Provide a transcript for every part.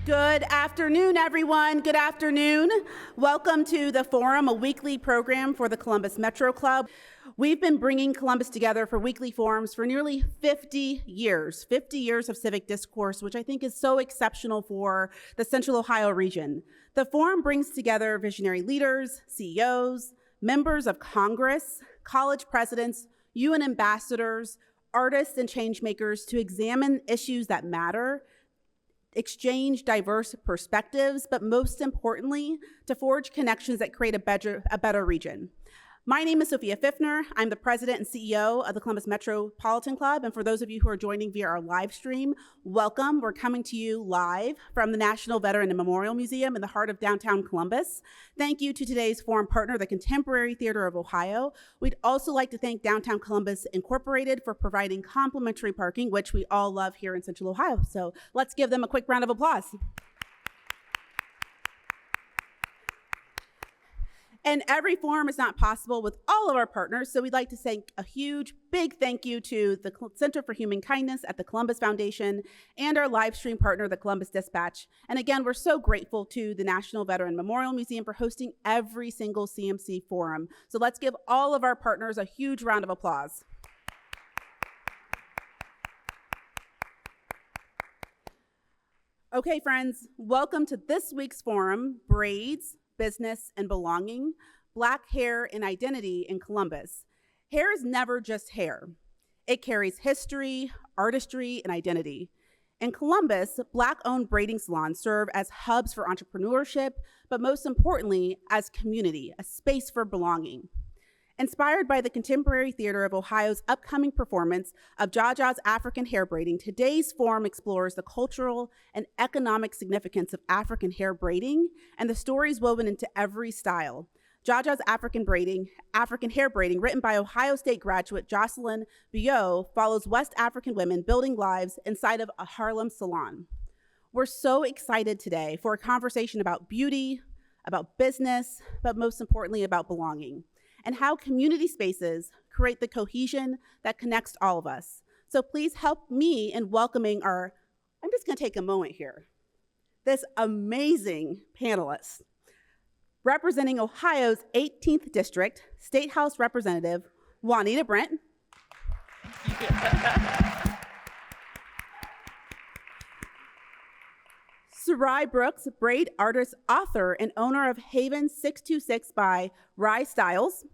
Good afternoon, everyone. Good afternoon. Welcome to the Forum, a weekly program for the Columbus Metro Club. We've been bringing Columbus together for weekly forums for nearly 50 years of civic discourse, which I think is so exceptional for the Central Ohio region. The forum brings together visionary leaders, CEOs, members of Congress, college presidents, UN ambassadors, artists, and change makers to examine issues that matter, exchange diverse perspectives, but most importantly, to forge connections that create a better region. My name is Sophia Pfiffner. I'm the president and CEO of the Columbus Metropolitan Club. And for those of you who are joining via our live stream, welcome. We're coming to you live from the National Veteran and Memorial Museum in the heart of downtown Columbus. Thank you to today's forum partner, the Contemporary Theater of Ohio. We'd also like to thank Downtown Columbus Incorporated for providing complimentary parking, which we all love here in Central Ohio. So let's give them a quick round of applause. And every forum is not possible with all of our partners, so we'd like to say a huge, big thank you to the Center for Human Kindness at the Columbus Foundation and our live stream partner, the Columbus Dispatch. And again, we're so grateful to the National Veteran Memorial Museum for hosting every single CMC forum. So let's give all of our partners a huge round of applause. Okay, friends, welcome to this week's forum, Braids, Business and Belonging, Black Hair and Identity in Columbus. Hair is never just hair. It carries history, artistry, and identity. In Columbus, Black-owned braiding salons serve as hubs for entrepreneurship, but most importantly, as community, a space for belonging. Inspired by the Contemporary Theater of Ohio's upcoming performance of Jaja's African hair braiding, today's forum explores the cultural and economic significance of African hair braiding and the stories woven into every style. Jaja's African hair braiding, written by Ohio State graduate Jocelyn Biot, follows West African women building lives inside of a Harlem salon. We're so excited today for a conversation about beauty, about business, but most importantly about belonging, and how community spaces create the cohesion that connects all of us. So please help me in welcoming I'm just gonna take a moment here, this amazing panelist. Representing Ohio's 18th District, State House Representative Juanita Brent. Sarai Brooks, braid artist, author, and owner of Haven 626 by Rye Styles.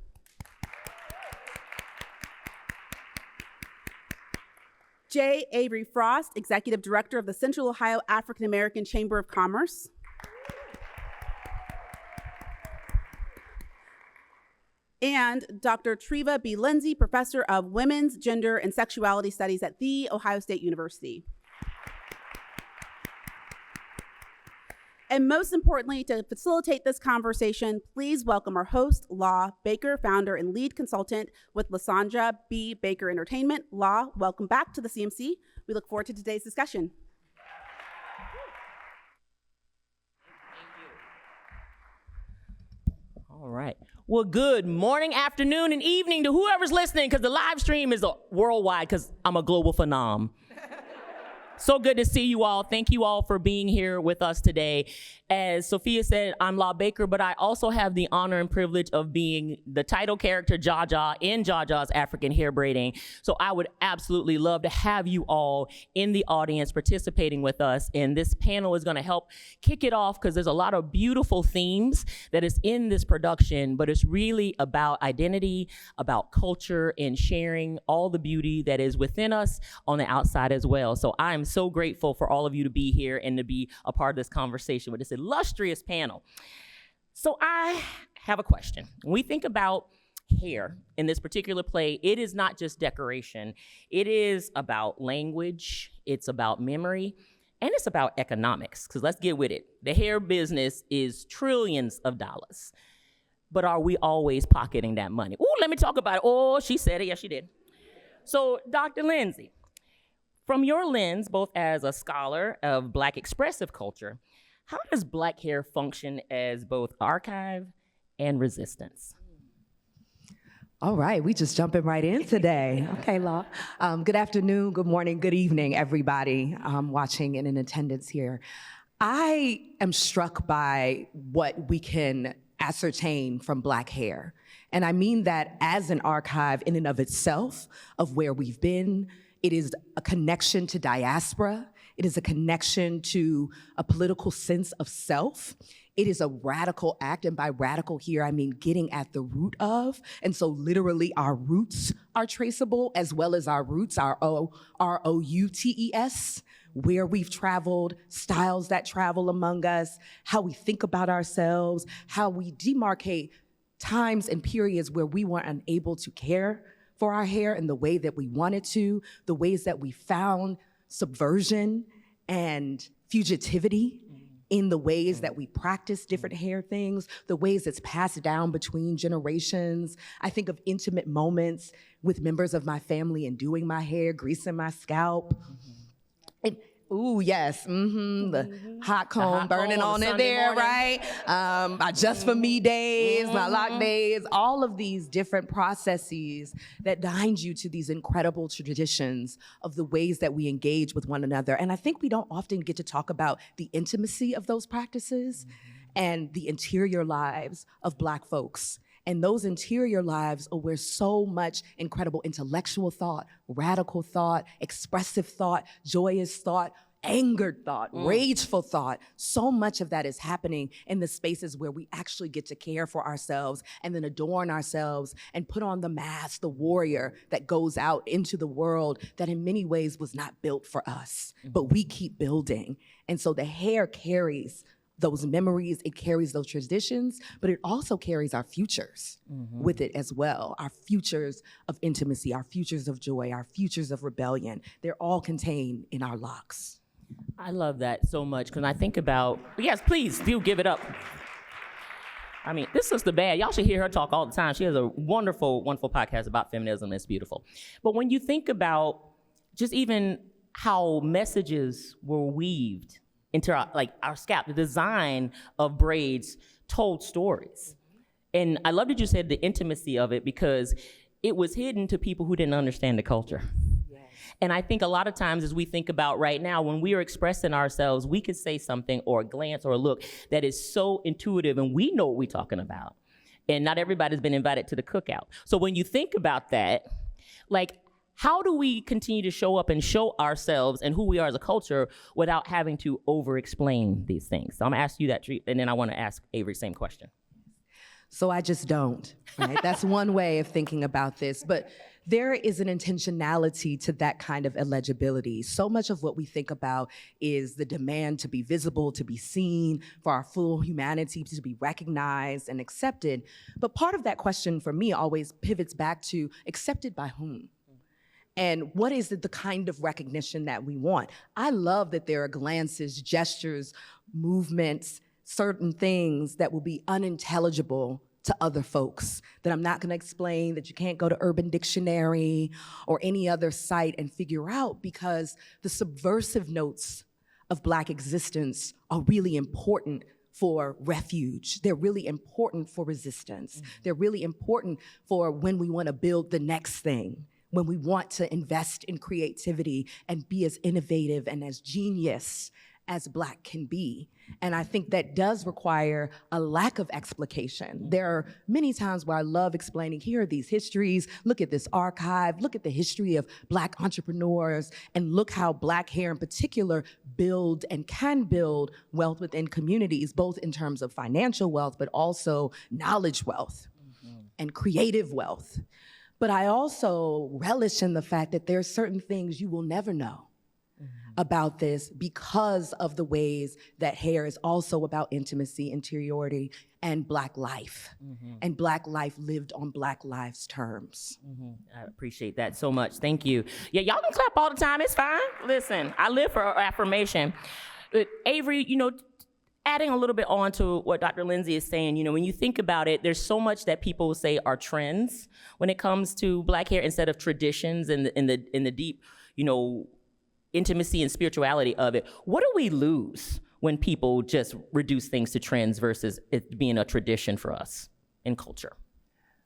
J. Avery Frost, Executive Director of the Central Ohio African American Chamber of Commerce. And Dr. Treva B. Lindsay, Professor of Women's, Gender, and Sexuality Studies at The Ohio State University. And most importantly, to facilitate this conversation, please welcome our host, Law Baker, founder and lead consultant with Lysandra B. Baker Entertainment. Law, welcome back to the CMC. We look forward to today's discussion. All right. Well, good morning, afternoon, and evening to whoever's listening, because the live stream is worldwide, because I'm a global phenom. So good to see you all. Thank you all for being here with us today. As Sophia said, I'm Law Baker, but I also have the honor and privilege of being the title character Jaja in Jaja's African hair braiding. So I would absolutely love to have you all in the audience participating with us. And this panel is gonna help kick it off because there's a lot of beautiful themes that is in this production, but it's really about identity, about culture, and sharing all the beauty that is within us on the outside as well. So I'm so grateful for all of you to be here and to be a part of this conversation with this illustrious panel. So I have a question. When we think about hair in this particular play, it is not just decoration. It is about language, it's about memory, and it's about economics, because let's get with it. The hair business is trillions of dollars. But are we always pocketing that money? Oh, let me talk about it. Oh, she said it. Yes, she did. So, Dr. Lindsay, from your lens, both as a scholar of Black expressive culture, how does Black hair function as both archive and resistance? All right, we just jumping right in today. Okay, Law. Good afternoon, good morning, good evening, everybody watching and in attendance here. I am struck by what we can ascertain from Black hair. And I mean that as an archive in and of itself of where we've been. It is a connection to diaspora. It is a connection to a political sense of self. It is a radical act, and by radical here, I mean getting at the root of. And so literally our roots are traceable, as well as our roots, our R-O-U-T-E-S, where we've traveled, styles that travel among us, how we think about ourselves, how we demarcate times and periods where we weren't unable to care for our hair in the way that we wanted to, the ways that we found subversion and fugitivity in the ways that we practice different hair things, the ways it's passed down between generations. I think of intimate moments with members of my family and doing my hair, greasing my scalp. Ooh, yes, the hot comb burning on it there, right? My just for me days, my lock days, all of these different processes that bind you to these incredible traditions of the ways that we engage with one another. And I think we don't often get to talk about the intimacy of those practices and the interior lives of Black folks. And those interior lives are where so much incredible intellectual thought, radical thought, expressive thought, joyous thought, angered thought, rageful thought, so much of that is happening in the spaces where we actually get to care for ourselves and then adorn ourselves and put on the mask, the warrior that goes out into the world that in many ways was not built for us, but we keep building. And so the hair carries those memories, it carries those traditions, but it also carries our futures with it as well. Our futures of intimacy, our futures of joy, our futures of rebellion, they're all contained in our locks. I love that so much, because I think about, yes, please do give it up. I mean, this Sister Bad, y'all should hear her talk all the time. She has a wonderful, wonderful podcast about feminism. It's beautiful. But when you think about just even how messages were weaved into our scalp, the design of braids told stories. And I love that you said the intimacy of it, because it was hidden to people who didn't understand the culture. Yes. And I think a lot of times as we think about right now, when we are expressing ourselves, we could say something or a glance or a look that is so intuitive and we know what we're talking about. And not everybody's been invited to the cookout. So when you think about that, how do we continue to show up and show ourselves and who we are as a culture without having to over-explain these things? So I'm gonna ask you that, and then I wanna ask Avery the same question. So I just don't, right? That's one way of thinking about this, but there is an intentionality to that kind of illegibility. So much of what we think about is the demand to be visible, to be seen, for our full humanity to be recognized and accepted. But part of that question for me always pivots back to accepted by whom? And what is it, the kind of recognition that we want? I love that there are glances, gestures, movements, certain things that will be unintelligible to other folks, that I'm not gonna explain, that you can't go to Urban Dictionary or any other site and figure out, because the subversive notes of Black existence are really important for refuge. They're really important for resistance. They're really important for when we wanna build the next thing, when we want to invest in creativity and be as innovative and as genius as Black can be. And I think that does require a lack of explication. There are many times where I love explaining, here are these histories, look at this archive, look at the history of Black entrepreneurs, and look how Black hair in particular build and can build wealth within communities, both in terms of financial wealth, but also knowledge wealth and creative wealth. But I also relish in the fact that there are certain things you will never know about this, because of the ways that hair is also about intimacy, interiority, and Black life. And Black life lived on Black lives' terms. I appreciate that so much. Thank you. Yeah, y'all can clap all the time. It's fine. Listen, I live for affirmation. But Avery, adding a little bit on to what Dr. Lindsay is saying, when you think about it, there's so much that people say are trends when it comes to Black hair instead of traditions and in the deep, intimacy and spirituality of it. What do we lose when people just reduce things to trends versus it being a tradition for us in culture?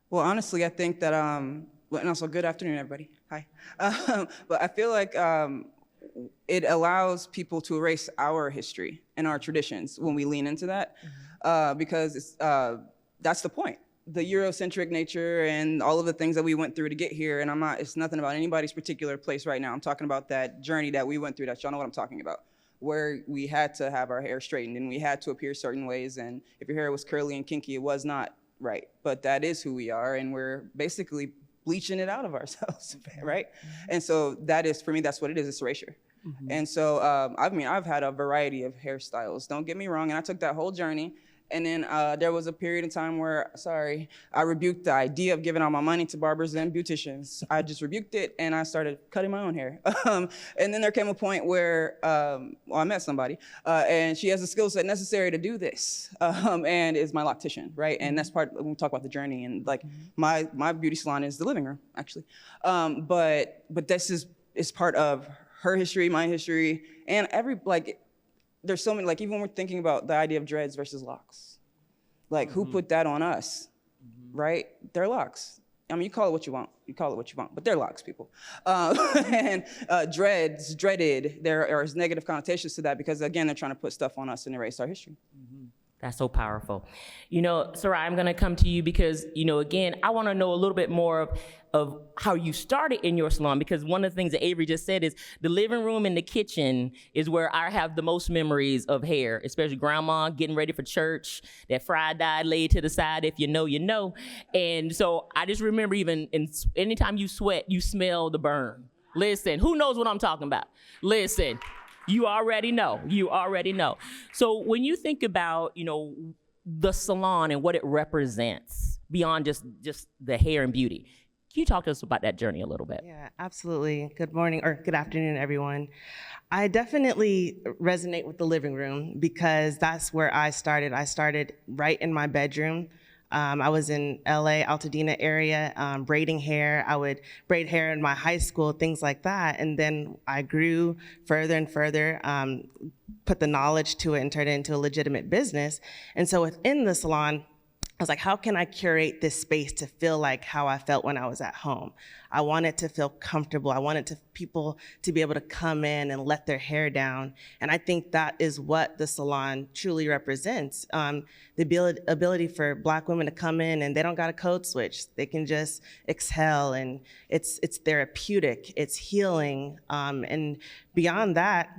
Well, honestly, I think that, and also good afternoon, everybody. Hi. But I feel like it allows people to erase our history and our traditions when we lean into that, because that's the point. The Eurocentric nature and all of the things that we went through to get here, and it's nothing about anybody's particular place right now. I'm talking about that journey that we went through, that y'all know what I'm talking about, where we had to have our hair straightened and we had to appear certain ways, and if your hair was curly and kinky, it was not right. But that is who we are, and we're basically bleaching it out of ourselves, right? And so that is, for me, that's what it is, it's erasure. And so, I've had a variety of hairstyles, don't get me wrong, and I took that whole journey. And then there was a period in time where, I rebuked the idea of giving all my money to barbers and beauticians. I just rebuked it, and I started cutting my own hair. And then there came a point where, I met somebody, and she has the skill set necessary to do this, and is my loctician, right? And that's part, when we talk about the journey, and like my beauty salon is the living room, actually. But this is part of her history, my history, and there's so many, like even when we're thinking about the idea of dreads versus locks, like who put that on us, right? They're locks. I mean, you call it what you want, but they're locks, people. And dreads, dreaded, there are negative connotations to that because again, they're trying to put stuff on us and erase our history. That's so powerful. Sarai, I'm gonna come to you because, again, I wanna know a little bit more of how you started in your salon, because one of the things that Avery just said is the living room and the kitchen is where I have the most memories of hair, especially grandma getting ready for church, that fried dye laid to the side, if you know, you know. And so I just remember anytime you sweat, you smell the burn. Listen, who knows what I'm talking about? Listen. You already know. So when you think about, the salon and what it represents beyond just the hair and beauty, can you talk to us about that journey a little bit? Yeah, absolutely. Good morning or good afternoon, everyone. I definitely resonate with the living room because that's where I started. I started right in my bedroom. I was in LA, Altadena area, braiding hair. I would braid hair in my high school, things like that. And then I grew further and further, put the knowledge to it and turned it into a legitimate business. And so within the salon, I was like, how can I curate this space to feel like how I felt when I was at home? I wanted to feel comfortable. I wanted people to be able to come in and let their hair down. And I think that is what the salon truly represents. The ability for Black women to come in and they don't got a code switch. They can just exhale, and it's therapeutic, it's healing. And beyond that,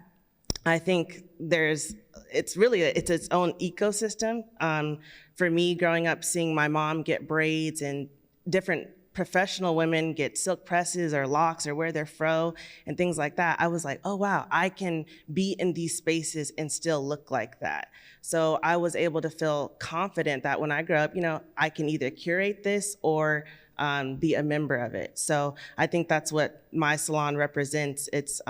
I think it's its own ecosystem. For me, growing up, seeing my mom get braids and different professional women get silk presses or locks or wear their fro and things like that, I was like, oh wow, I can be in these spaces and still look like that. So I was able to feel confident that when I grow up, I can either curate this or be a member of it. So I think that's what my salon represents. It's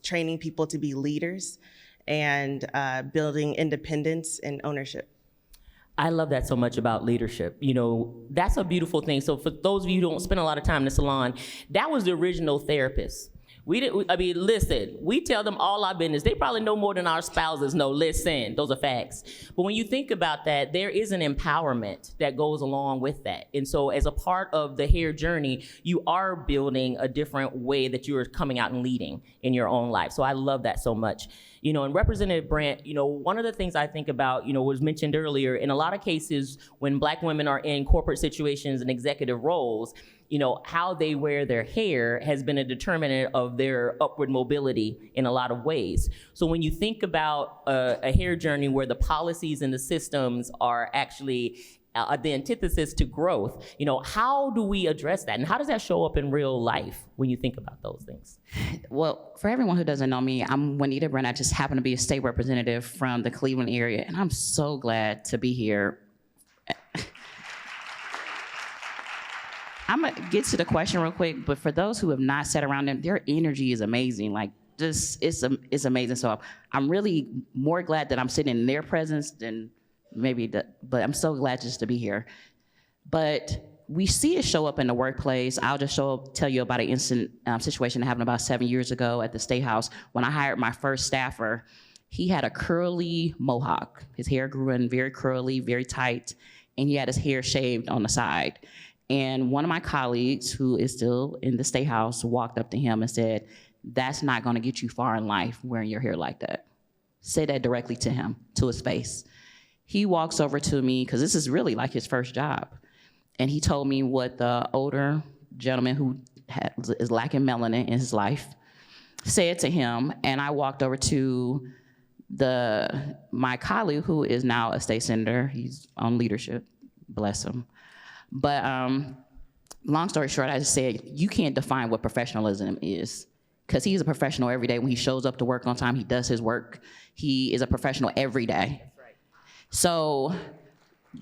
training people to be leaders and building independence and ownership. I love that so much about leadership. That's a beautiful thing. So for those of you who don't spend a lot of time in the salon, that was the original therapist. Listen, we tell them all our business. They probably know more than our spouses know. Listen, those are facts. But when you think about that, there is an empowerment that goes along with that. And so as a part of the hair journey, you are building a different way that you're coming out and leading in your own life. So I love that so much. And Representative Brandt, one of the things I think about, was mentioned earlier, in a lot of cases when Black women are in corporate situations and executive roles, how they wear their hair has been a determinant of their upward mobility in a lot of ways. So when you think about a hair journey where the policies and the systems are actually the antithesis to growth, how do we address that? And how does that show up in real life when you think about those things? Well, for everyone who doesn't know me, I'm Juanita Brent. I just happen to be a state representative from the Cleveland area, and I'm so glad to be here. I'm gonna get to the question real quick, but for those who have not sat around them, their energy is amazing. Like, it's amazing. So I'm really more glad that I'm sitting in their presence than but I'm so glad just to be here. But we see it show up in the workplace. I'll just tell you about an instant situation that happened about 7 years ago at the State House. When I hired my first staffer, he had a curly mohawk. His hair grew in very curly, very tight, and he had his hair shaved on the side. And one of my colleagues, who is still in the State House, walked up to him and said, that's not gonna get you far in life wearing your hair like that. Say that directly to him, to his face. He walks over to me, because this is really like his first job. And he told me what the older gentleman who is lacking melanin in his life said to him. And I walked over to my colleague, who is now a state senator. He's on leadership, bless him. But long story short, I just said, you can't define what professionalism is. Because he's a professional every day. When he shows up to work on time, he does his work. He is a professional every day. That's right. So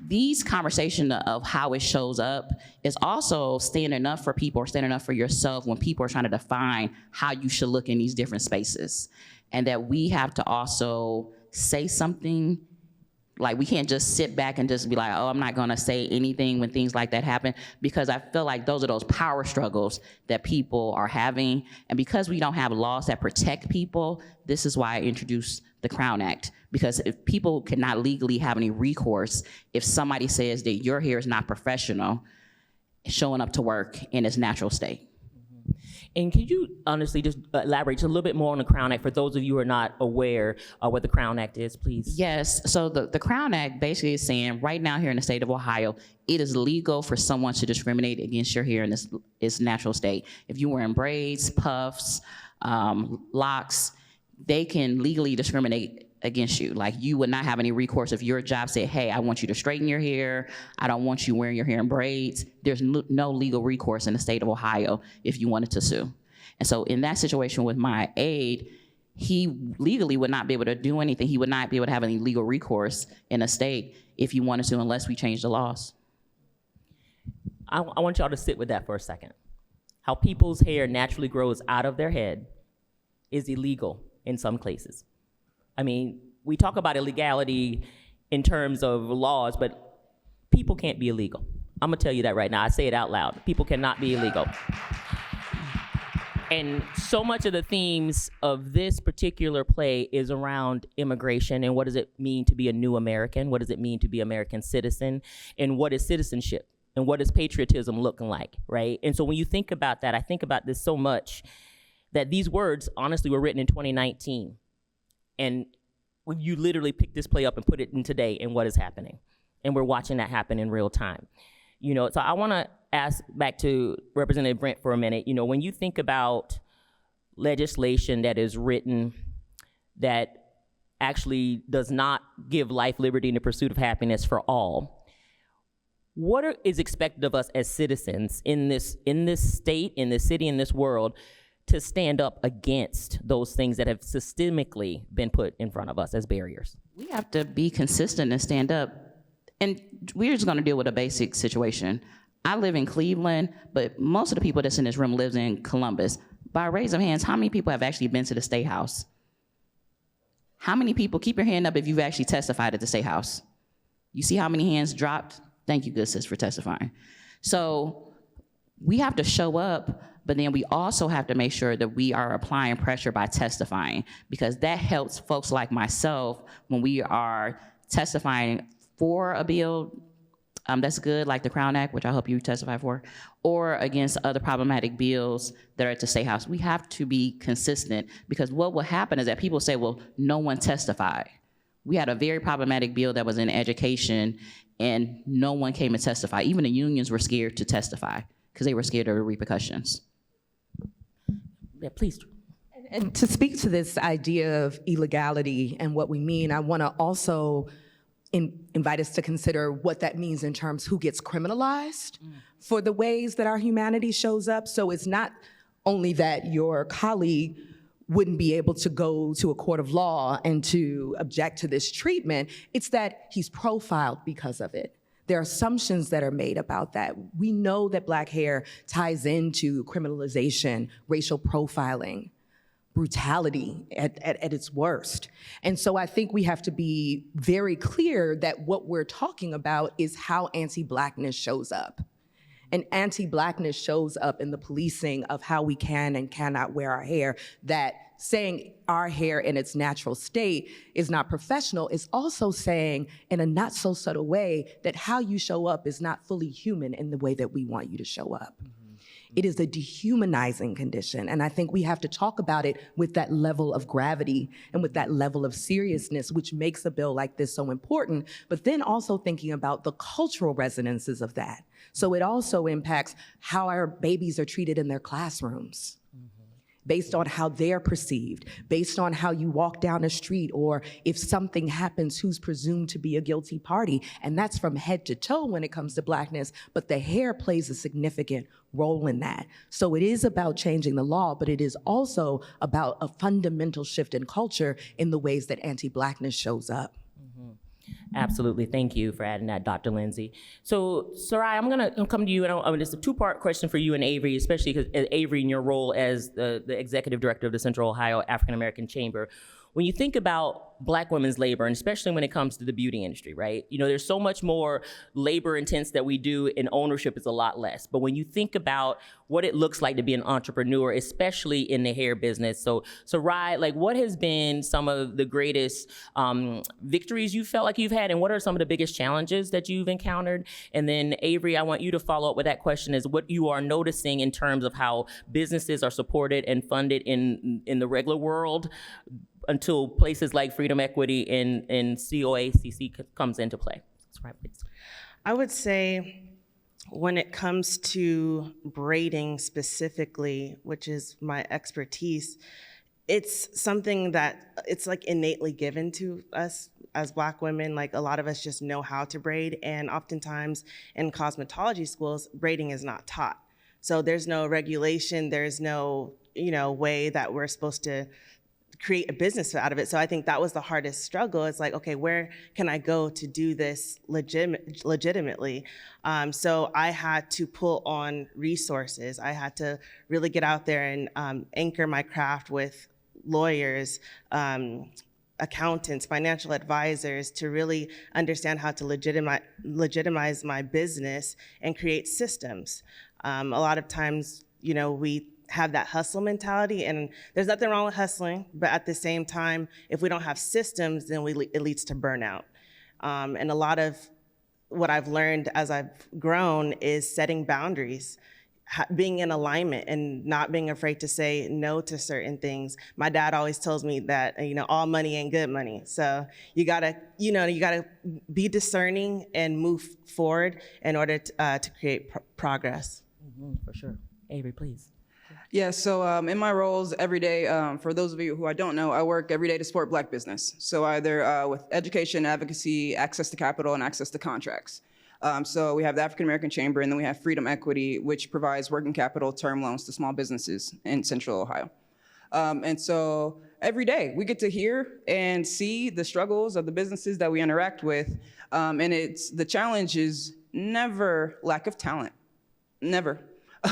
these conversations of how it shows up is also standing up for people or standing up for yourself when people are trying to define how you should look in these different spaces. And that we have to also say something. Like, we can't just sit back and just be like, oh, I'm not gonna say anything when things like that happen, because I feel like those are those power struggles that people are having. And because we don't have laws that protect people, this is why I introduced the Crown Act. Because if people cannot legally have any recourse, if somebody says that your hair is not professional, showing up to work in its natural state. And can you honestly just elaborate just a little bit more on the Crown Act for those of you who are not aware of what the Crown Act is, please? Yes, so the Crown Act basically is saying right now here in the state of Ohio, it is legal for someone to discriminate against your hair in its natural state. If you're wearing braids, puffs, locks, they can legally discriminate against you. Like, you would not have any recourse if your job said, hey, I want you to straighten your hair, I don't want you wearing your hair in braids. There's no legal recourse in the state of Ohio if you wanted to sue. And so in that situation with my aide, he legally would not be able to do anything. He would not be able to have any legal recourse in a state if he wanted to, unless we change the laws. I want y'all to sit with that for a second. How people's hair naturally grows out of their head is illegal in some places. I mean, we talk about illegality in terms of laws, but people can't be illegal. I'm gonna tell you that right now. I say it out loud. People cannot be illegal. And so much of the themes of this particular play is around immigration and what does it mean to be a new American? What does it mean to be an American citizen? And what is citizenship? And what is patriotism looking like, right? And so when you think about that, I think about this so much that these words honestly were written in 2019. And when you literally pick this play up and put it in today and what is happening. And we're watching that happen in real time. You know, so I wanna ask back to Representative Brent for a minute. You know, when you think about legislation that is written that actually does not give life, liberty, and the pursuit of happiness for all, what is expected of us as citizens in this state, in this city, in this world, to stand up against those things that have systemically been put in front of us as barriers? We have to be consistent and stand up. And we're just gonna deal with a basic situation. I live in Cleveland, but most of the people that's in this room lives in Columbus. By a raise of hands, how many people have actually been to the State House? How many people, keep your hand up if you've actually testified at the State House. You see how many hands dropped? Thank you, good sis, for testifying. So we have to show up, but then we also have to make sure that we are applying pressure by testifying, because that helps folks like myself when we are testifying for a bill that's good, like the Crown Act, which I hope you testify for, or against other problematic bills that are at the State House. We have to be consistent, because what will happen is that people say, well, no one testified. We had a very problematic bill that was in education, and no one came and testified. Even the unions were scared to testify because they were scared of the repercussions. Yeah, please. And to speak to this idea of illegality and what we mean, I want to also invite us to consider what that means in terms who gets criminalized for the ways that our humanity shows up. So it's not only that your colleague wouldn't be able to go to a court of law and to object to this treatment, it's that he's profiled because of it. There are assumptions that are made about that. We know that Black hair ties into criminalization, racial profiling, brutality at its worst. And so I think we have to be very clear that what we're talking about is how anti-Blackness shows up. And anti-Blackness shows up in the policing of how we can and cannot wear our hair, that saying our hair in its natural state is not professional is also saying in a not so subtle way that how you show up is not fully human in the way that we want you to show up. It is a dehumanizing condition. And I think we have to talk about it with that level of gravity and with that level of seriousness, which makes a bill like this so important, but then also thinking about the cultural resonances of that. So it also impacts how our babies are treated in their classrooms, based on how they're perceived, based on how you walk down a street, or if something happens, who's presumed to be a guilty party. And that's from head to toe when it comes to Blackness, but the hair plays a significant role in that. So it is about changing the law, but it is also about a fundamental shift in culture in the ways that anti-Blackness shows up. Absolutely. Thank you for adding that, Dr. Lindsay. So, Sarai, I'm going to come to you, and it's a two-part question for you and Avery, especially because Avery, in your role as the executive director of the Central Ohio African American Chamber. When you think about Black women's labor, and especially when it comes to the beauty industry, right? You know, there's so much more labor intense that we do, and ownership is a lot less. But when you think about what it looks like to be an entrepreneur, especially in the hair business, so Rye, like, what has been some of the greatest victories you felt like you've had, and what are some of the biggest challenges that you've encountered? And then Avery, I want you to follow up with that question, is what you are noticing in terms of how businesses are supported and funded in the regular world until places like Freedom, Equity, and COACC comes into play. That's right, please. I would say when it comes to braiding specifically, which is my expertise, it's something that it's like innately given to us as Black women. Like, a lot of us just know how to braid, and oftentimes in cosmetology schools, braiding is not taught. So there's no regulation, there's no, way that we're supposed to create a business out of it. So I think that was the hardest struggle. It's like, okay, where can I go to do this legitimately? So I had to pull on resources. I had to really get out there and anchor my craft with lawyers, accountants, financial advisors, to really understand how to legitimize my business and create systems. A lot of times, we have that hustle mentality, and there's nothing wrong with hustling, but at the same time, if we don't have systems, then it leads to burnout. And a lot of what I've learned as I've grown is setting boundaries, being in alignment, and not being afraid to say no to certain things. My dad always tells me that, all money ain't good money. So you gotta be discerning and move forward in order to create progress. For sure. Avery, please. Yeah, so in my roles every day, for those of you who I don't know, I work every day to support Black business. So either with education, advocacy, access to capital, and access to contracts. So we have the African American Chamber, and then we have Freedom Equity, which provides working capital term loans to small businesses in Central Ohio. And so every day we get to hear and see the struggles of the businesses that we interact with. And the challenge is never lack of talent, never.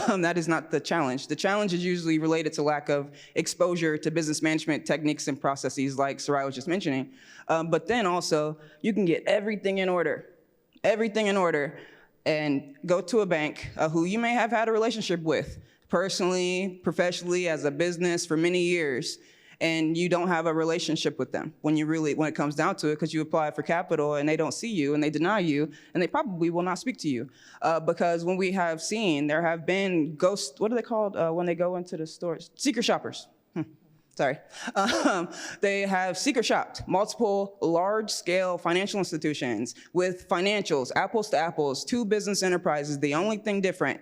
That is not the challenge. The challenge is usually related to lack of exposure to business management techniques and processes like Sarai was just mentioning. But then also, you can get everything in order, and go to a bank who you may have had a relationship with personally, professionally, as a business for many years, and you don't have a relationship with them when it comes down to it, because you apply for capital and they don't see you and they deny you, and they probably will not speak to you. Because when we have seen, there have been what are they called when they go into the stores? Secret shoppers. Sorry. They have secret shopped multiple large-scale financial institutions with financials, apples to apples, two business enterprises. The only thing different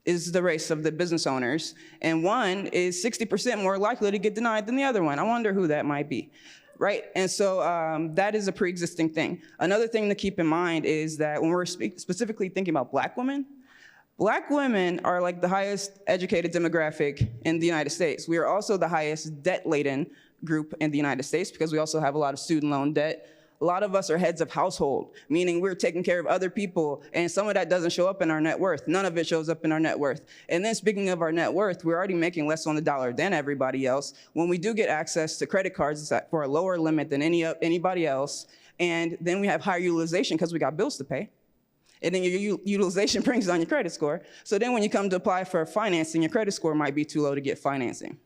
is the race of the business owners, and one is 60% more likely to get denied than the other one. I wonder who that might be, right? And so that is a pre-existing thing. Another thing to keep in mind is that when we're specifically thinking about Black women are like the highest educated demographic in the United States. We are also the highest debt-laden group in the United States, because we also have a lot of student loan debt. A lot of us are heads of household, meaning we're taking care of other people, and some of that doesn't show up in our net worth. None of it shows up in our net worth. And then speaking of our net worth, we're already making less on the dollar than everybody else. When we do get access to credit cards, it's for a lower limit than anybody else. And then we have higher utilization because we got bills to pay. And then your utilization brings down your credit score. So then when you come to apply for financing, your credit score might be too low to get financing.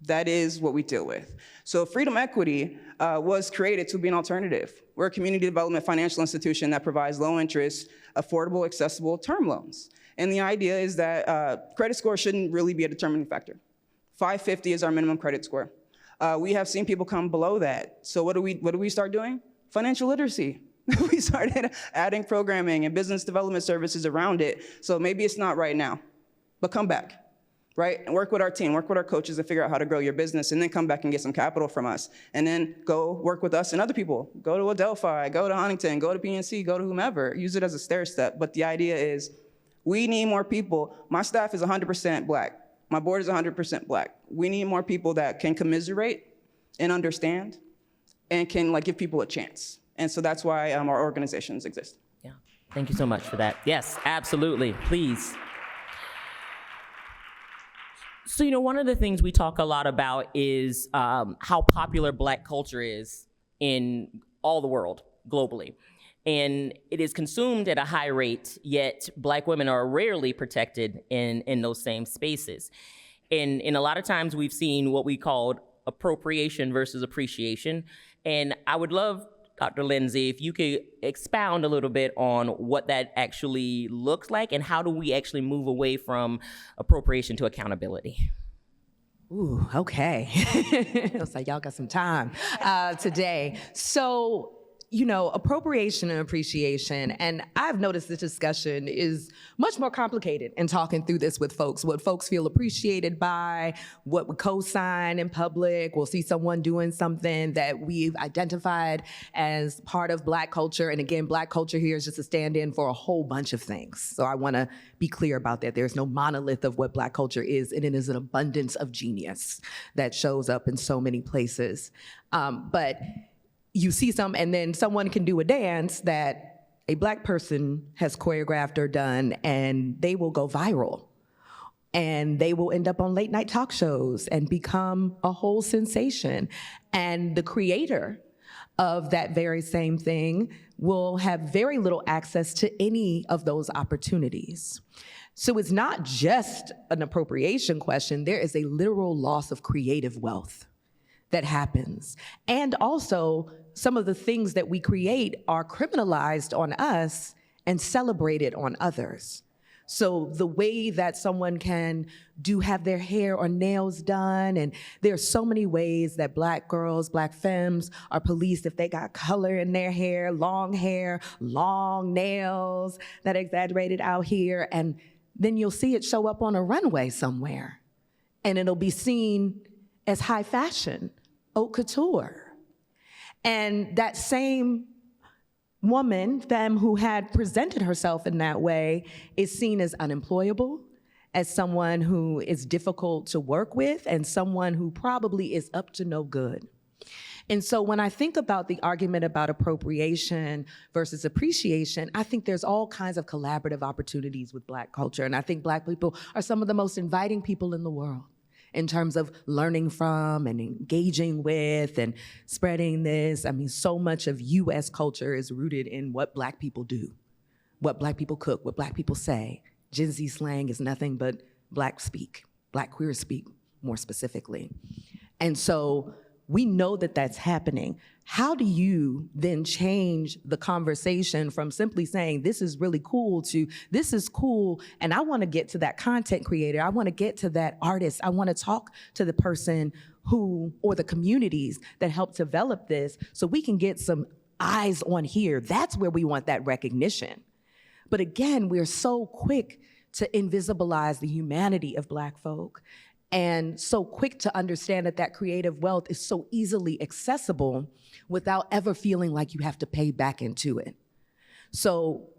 That is what we deal with. So Freedom Equity was created to be an alternative. We're a community development financial institution that provides low interest, affordable, accessible term loans. And the idea is that credit score shouldn't really be a determining factor. 550 is our minimum credit score. We have seen people come below that. So what do we start doing? Financial literacy. We started adding programming and business development services around it. So maybe it's not right now, but come back, right? And work with our team, work with our coaches to figure out how to grow your business, and then come back and get some capital from us. And then go work with us and other people. Go to Adelphi, go to Huntington, go to PNC, go to whomever. Use it as a stair step. But the idea is we need more people. My staff is 100% Black. My board is 100% Black. We need more people that can commiserate and understand and can give people a chance. And so that's why our organizations exist. Yeah, thank you so much for that. Yes, absolutely, please. So, one of the things we talk a lot about is how popular Black culture is in all the world, globally. And it is consumed at a high rate, yet Black women are rarely protected in those same spaces. And a lot of times we've seen what we called appropriation versus appreciation. And I would love, Dr. Lindsay, if you could expound a little bit on what that actually looks like and how do we actually move away from appropriation to accountability? Ooh, okay. Looks like y'all got some time today. So, appropriation and appreciation, and I've noticed this discussion is much more complicated in talking through this with folks. What folks feel appreciated by, what we co-sign in public. We'll see someone doing something that we've identified as part of Black culture. And again, Black culture here is just a stand-in for a whole bunch of things. So I wanna be clear about that. There's no monolith of what Black culture is, and it is an abundance of genius that shows up in so many places. But you see and then someone can do a dance that a Black person has choreographed or done, and they will go viral. And they will end up on late night talk shows and become a whole sensation. And the creator of that very same thing will have very little access to any of those opportunities. So it's not just an appropriation question, there is a literal loss of creative wealth that happens. And also, some of the things that we create are criminalized on us and celebrated on others. So the way that someone can have their hair or nails done, and there are so many ways that Black girls, Black femmes are policed if they got color in their hair, long nails that are exaggerated out here, and then you'll see it show up on a runway somewhere, and it'll be seen as high fashion, haute couture. And that same femme who had presented herself in that way is seen as unemployable, as someone who is difficult to work with, and someone who probably is up to no good. And so when I think about the argument about appropriation versus appreciation, I think there's all kinds of collaborative opportunities with Black culture. And I think Black people are some of the most inviting people in the world in terms of learning from and engaging with and spreading this. I mean, so much of US culture is rooted in what Black people do, what Black people cook, what Black people say. Gen Z slang is nothing but Black speak, Black queer speak more specifically. And so we know that that's happening. How do you then change the conversation from simply saying, this is really cool, to this is cool, and I wanna get to that content creator, I wanna get to that artist, I wanna talk to the person or the communities that help develop this so we can get some eyes on here. That's where we want that recognition. But again, we're so quick to invisibilize the humanity of Black folk, and so quick to understand that creative wealth is so easily accessible without ever feeling like you have to pay back into it. So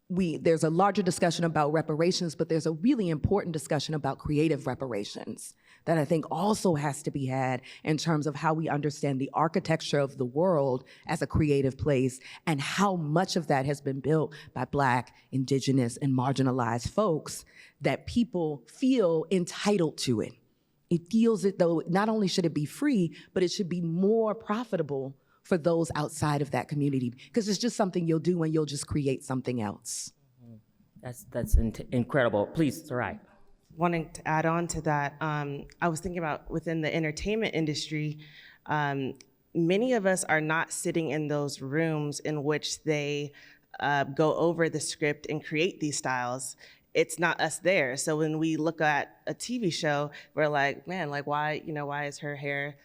there's a larger discussion about reparations, but there's a really important discussion about creative reparations that I think also has to be had in terms of how we understand the architecture of the world as a creative place and how much of that has been built by Black, Indigenous, and marginalized folks that people feel entitled to it. It feels as though not only should it be free, but it should be more profitable for those outside of that community, because it's just something you'll do and you'll just create something else. That's incredible. Please, Sarai. wanting to add on to that, I was thinking about within the entertainment industry, many of us are not sitting in those rooms in which they go over the script and create these styles. It's not us there. So when we look at a TV show, we're like, man, like why is her hair,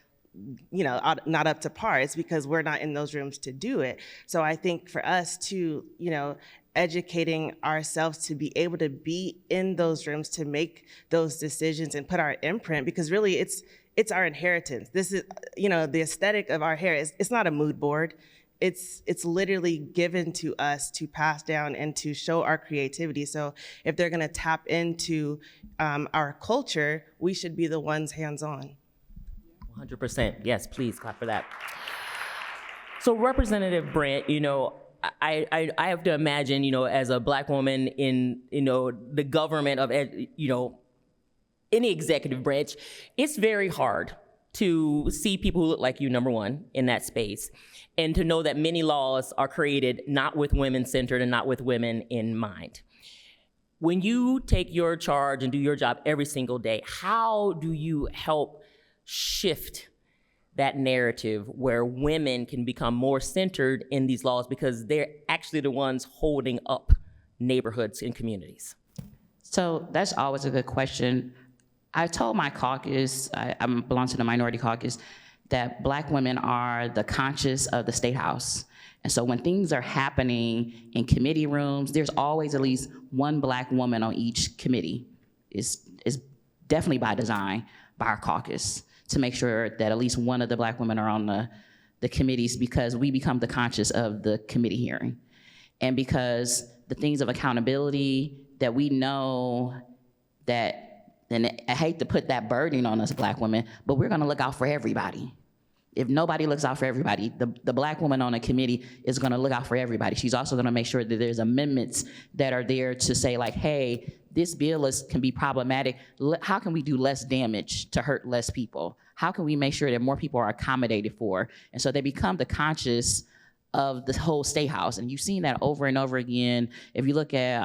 not up to par? It's because we're not in those rooms to do it. So I think for us to, educating ourselves to be able to be in those rooms to make those decisions and put our imprint, because really it's our inheritance. This is, the aesthetic of our hair it's not a mood board. It's literally given to us to pass down and to show our creativity. So if they're gonna tap into our culture, we should be the ones hands-on. 100%. Yes, please clap for that. So Representative Brent, I have to imagine, as a Black woman in, the government of, any executive branch, it's very hard to see people who look like you, number one, in that space, and to know that many laws are created not with women centered and not with women in mind. When you take your charge and do your job every single day, how do you help shift that narrative where women can become more centered in these laws, because they're actually the ones holding up neighborhoods and communities? So that's always a good question. I told my caucus, I belong to the minority caucus, that Black women are the conscience of the State House. And so when things are happening in committee rooms, there's always at least one Black woman on each committee. It's definitely by design by our caucus, to make sure that at least one of the Black women are on the committees, because we become the conscience of the committee hearing. And because the things of accountability that we know that, and I hate to put that burden on us Black women, but we're gonna look out for everybody. If nobody looks out for everybody, the Black woman on a committee is gonna look out for everybody. She's also gonna make sure that there's amendments that are there to say like, hey, this bill can be problematic. How can we do less damage to hurt less people? How can we make sure that more people are accommodated for? And so they become the conscience of the whole State House. And you've seen that over and over again. If you look at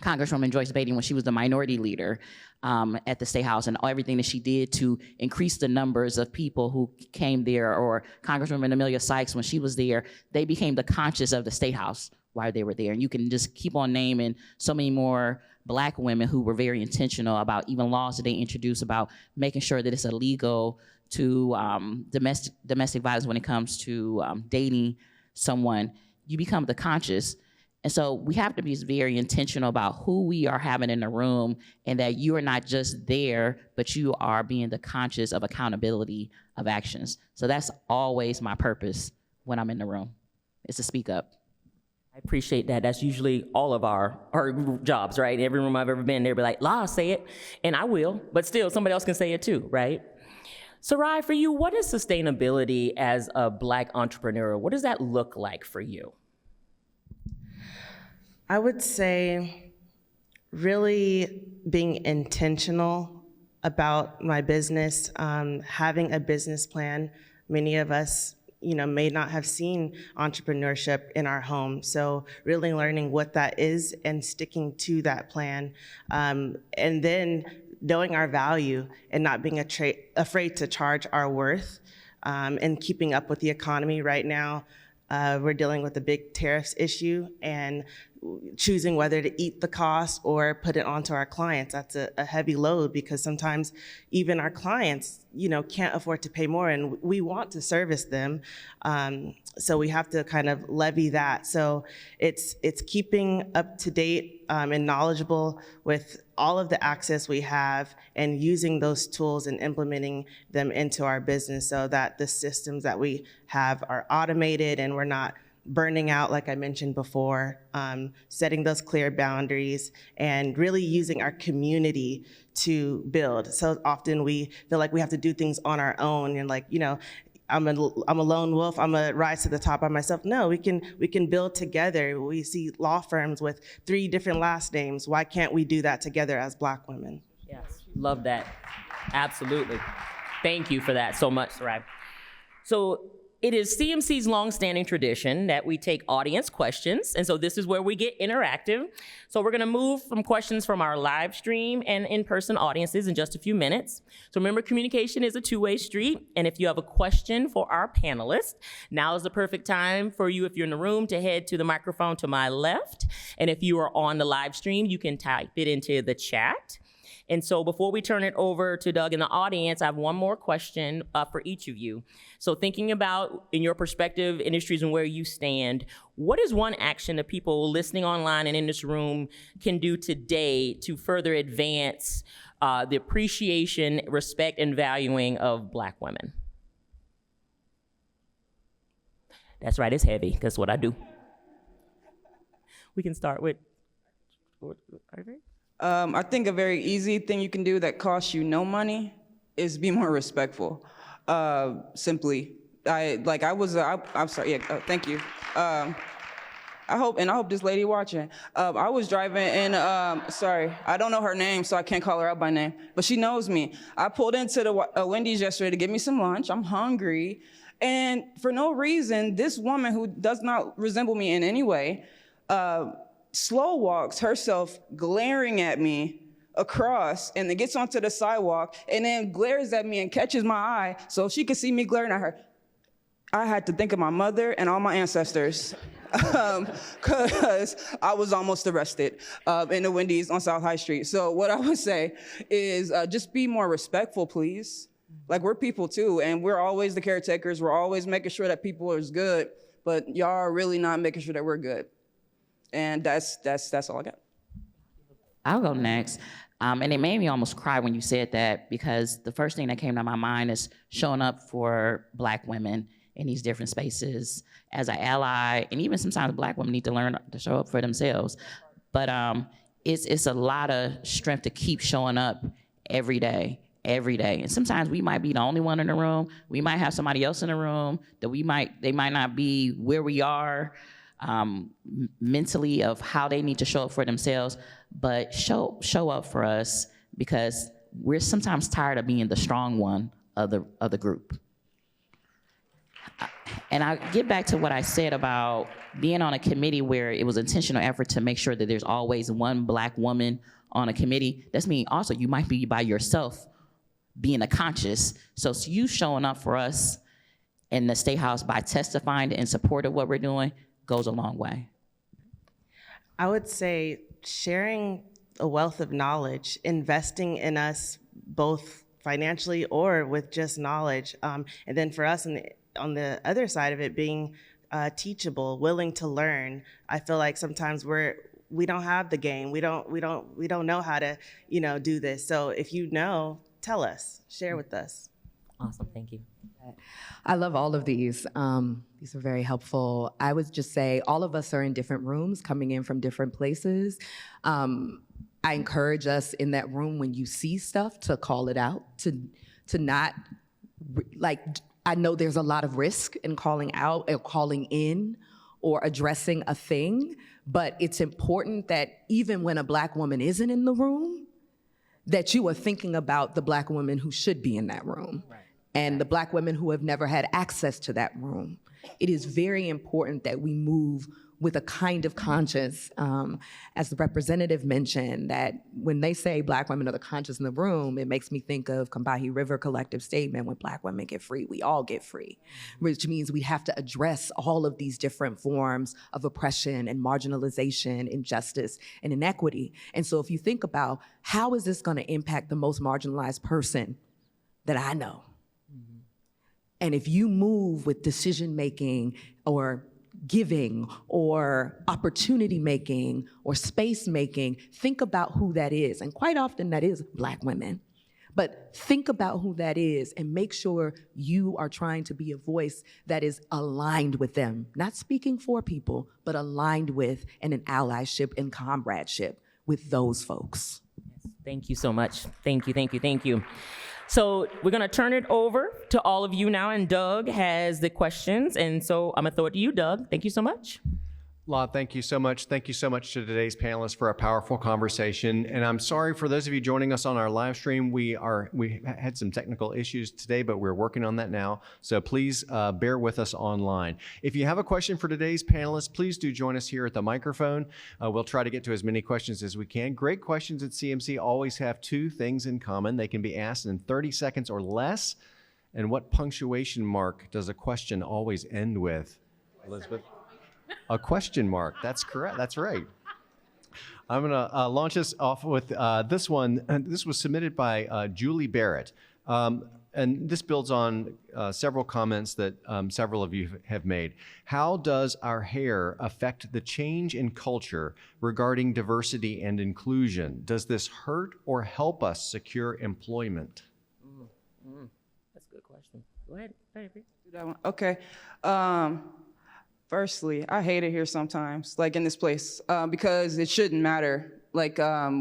Congresswoman Joyce Beatty when she was the minority leader at the State House, and everything that she did to increase the numbers of people who came there, or Congresswoman Amelia Sykes when she was there, they became the conscience of the State House while they were there. And you can just keep on naming so many more Black women who were very intentional about even laws that they introduced about making sure that it's illegal to domestic violence when it comes to dating someone. You become the conscious. And so we have to be very intentional about who we are having in the room, and that you are not just there, but you are being the conscious of accountability of actions. So that's always my purpose when I'm in the room, is to speak up. I appreciate that. That's usually all of our jobs, right? Every room I've ever been, they'll be like, "La, say it," and I will, but still somebody else can say it too, right? Sarai, for you, what is sustainability as a Black entrepreneur? What does that look like for you? I would say really being intentional about my business, having a business plan. Many of us, may not have seen entrepreneurship in our home. So really learning what that is and sticking to that plan. And then knowing our value and not being afraid to charge our worth, and keeping up with the economy right now. We're dealing with a big tariffs issue, and choosing whether to eat the cost or put it onto our clients. That's a heavy load, because sometimes even our clients, can't afford to pay more, and we want to service them. So we have to kind of levy that. So it's keeping up to date and knowledgeable with all of the access we have, and using those tools and implementing them into our business so that the systems that we have are automated and we're not burning out, like I mentioned before, setting those clear boundaries, and really using our community to build. So often we feel like we have to do things on our own, and I'm a lone wolf, I'm gonna rise to the top by myself. No, we can build together. We see law firms with 3 different last names. Why can't we do that together as Black women? Yes, love that. Absolutely. Thank you for that so much, Sarai. So it is CMC's longstanding tradition that we take audience questions, and so this is where we get interactive. So we're gonna move from questions from our live stream and in-person audiences in just a few minutes. So remember, communication is a two-way street, and if you have a question for our panelists, now is the perfect time for you, if you're in the room, to head to the microphone to my left, and if you are on the live stream, you can type it into the chat. And so before we turn it over to Doug in the audience, I have one more question for each of you. So thinking about, in your perspective, industries and where you stand, what is one action that people listening online and in this room can do today to further advance the appreciation, respect, and valuing of Black women? That's right, it's heavy, because that's what I do. We can start with, I think a very easy thing you can do that costs you no money is be more respectful. Simply, I'm sorry. Yeah, thank you. I hope this lady watching. I was driving and sorry, I don't know her name, so I can't call her out by name, but she knows me. I pulled into the Wendy's yesterday to get me some lunch. I'm hungry, and for no reason, this woman who does not resemble me in any way, slow walks herself, glaring at me across, and then gets onto the sidewalk and then glares at me and catches my eye so she could see me glaring at her. I had to think of my mother and all my ancestors because I was almost arrested in the Wendy's on South High Street. So what I would say is just be more respectful, please. Like, we're people too, and we're always the caretakers. We're always making sure that people is good, but y'all are really not making sure that we're good. And that's all I got. I'll go next. And it made me almost cry when you said that, because the first thing that came to my mind is showing up for Black women in these different spaces as an ally, and even sometimes Black women need to learn to show up for themselves. But it's a lot of strength to keep showing up every day. And sometimes we might be the only one in the room. We might have somebody else in the room that they might not be where we are mentally of how they need to show up for themselves, but show up for us, because we're sometimes tired of being the strong one of the group. And I get back to what I said about being on a committee where it was intentional effort to make sure that there's always one Black woman on a committee. That's mean also you might be by yourself being a conscious. So you showing up for us in the State House by testifying in support of what we're doing goes a long way. I would say sharing a wealth of knowledge, investing in us both financially or with just knowledge, and then for us on the other side of it, being teachable, willing to learn. I feel like sometimes we don't have the game. We don't know how to do this. So if you know, tell us, share with us. Awesome, thank you. I love all of these. These are very helpful. I would just say all of us are in different rooms, coming in from different places. I encourage us in that room, when you see stuff, to call it out, to not, like, I know there's a lot of risk in calling out or calling in or addressing a thing, but it's important that even when a Black woman isn't in the room, that you are thinking about the Black women who should be in that room. Right. And the Black women who have never had access to that room. It is very important that we move with a kind of conscience, as the representative mentioned, that when they say Black women are the conscious in the room, it makes me think of Combahee River collective statement, when Black women get free, we all get free, which means we have to address all of these different forms of oppression and marginalization, injustice, and inequity. And so if you think about, how is this gonna impact the most marginalized person that I know? And if you move with decision-making or giving or opportunity making or space making, think about who that is. And quite often that is Black women. But think about who that is and make sure you are trying to be a voice that is aligned with them. Not speaking for people, but aligned with and in allyship and comradeship with those folks. Yes, thank you so much. Thank you. So we're gonna turn it over to all of you now, and Doug has the questions, and so I'm gonna throw it to you, Doug. Thank you so much. La, thank you so much. Thank you so much to today's panelists for a powerful conversation. And I'm sorry for those of you joining us on our live stream. We had some technical issues today, but we're working on that now. So please bear with us online. If you have a question for today's panelists, please do join us here at the microphone. We'll try to get to as many questions as we can. Great questions at CMC always have two things in common. They can be asked in 30 seconds or less. And what punctuation mark does a question always end with? Elizabeth? A question mark. That's correct. That's right. I'm going to launch this off with this one. This was submitted by Julie Barrett. And this builds on several comments that several of you have made. How does our hair affect the change in culture regarding diversity and inclusion? Does this hurt or help us secure employment? That's a good question. Go ahead. Do that one. Okay. Firstly, I hate it here sometimes, like in this place, because it shouldn't matter. Like,